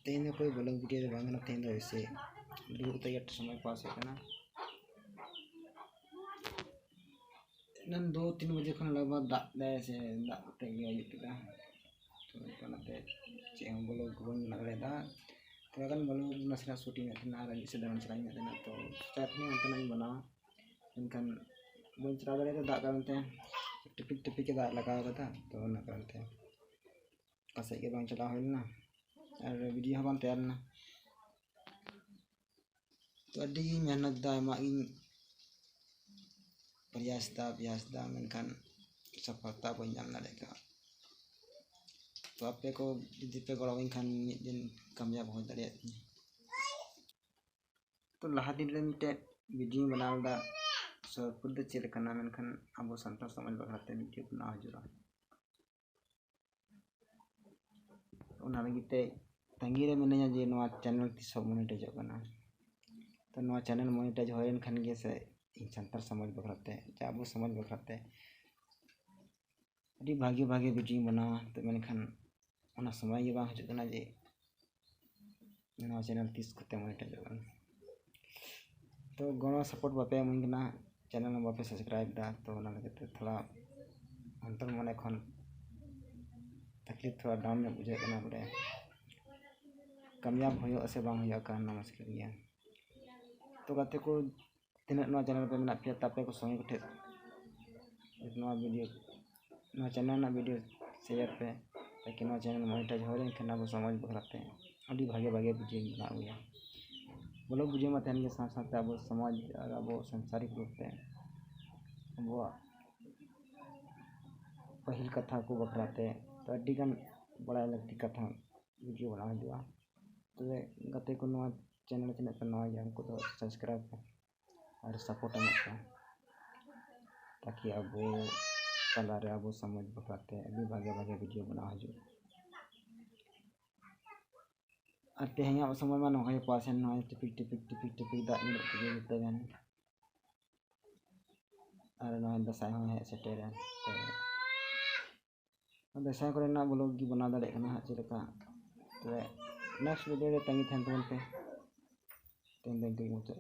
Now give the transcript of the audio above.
तेन कोई blog video बांगना तेन दो ऐसे दुरुक तैयार समय पास है ना नन 2-3 बजे खन लगभग दाग दे से दाग ते गया इतना तो कनते चेंग ब्लॉग को बना लेदा तो kan ब्लॉग नसना शूटिंग है ना लगी से दान चलाएंगे ना तो स्टार्ट में अंत नहीं बना इनकन बन चला रहे तो दाग करते टिपिक टिपिक के दाग लगा हुआ था तो ना करते कसे के बांग चला हो ना और वीडियो हबान तैयार ना तो अड्डी मेहनत दा माइन प्रयास दा मेनखान सफलता बन जाम दाड़ेगा तो आपे को यदि पे गड़ाविन खान मिद दिन कामयाब हो दाड़े तो लहा दिन रे मिटे वीडियो बनाव दा सरपुर द चेल कना मेनखान अब संतार समाज बखराते वीडियो बना हजुरा ओना लगिते तंगी रे मेने जे नवा चैनल तिस मोनेटाइज कना तो नवा चैनल मोनेटाइज होयन खान गे से संतार समाज बखराते अब समाज बखराते अभी भागे भागे वीडियो बनावा तो मेनखान ओना समय ये बांग हजु कना जे नवा चैनल तिस कते मोनेटाइज कना तो गणो सपोर्ट बापे मुंगना चैनल बापे सब्सक्राइब दा तो ओना लगे थोड़ा अंतर मने खन तकलीफ थोड़ा डाउन में बुझे कना बड़े कामयाब होयो से बांग होया का मुश्किल गया तो गाते को तिना नवा चैनल पे मेना पे तापे को संगे उठे नवा वीडियो नवा चैनल ना वीडियो शेयर पे ताकि नवा चैनल मोनेटाइज हो रे खाना वो समझ बखराते अभी भागे भागे वीडियो बना हुआ ब्लॉग वीडियो में तहन के साथ साथ अब समाज और अब सांसारिक रूप से वो पहिल कथा को बखराते तो अड्डी गन बड़ा लगती कथा वीडियो बना हुआ तो गते को नवा चैनल पे नवा या हमको तो सब्सक्राइब और सपोर्ट में ताकि अब वो कला रे अब समझ बखराते अभी भागे भागे वीडियो बना हजु आते हैं अब समय में नहाय पास है नहाय टिपिक दा मिनट के लिए गन और नहाय दसाई है सेटेर है तो दसाई को ना ब्लॉग की बना दाड़े कना चेलका तो नेक्स्ट वीडियो रे तंगी थन पे तेन दिन के मुझे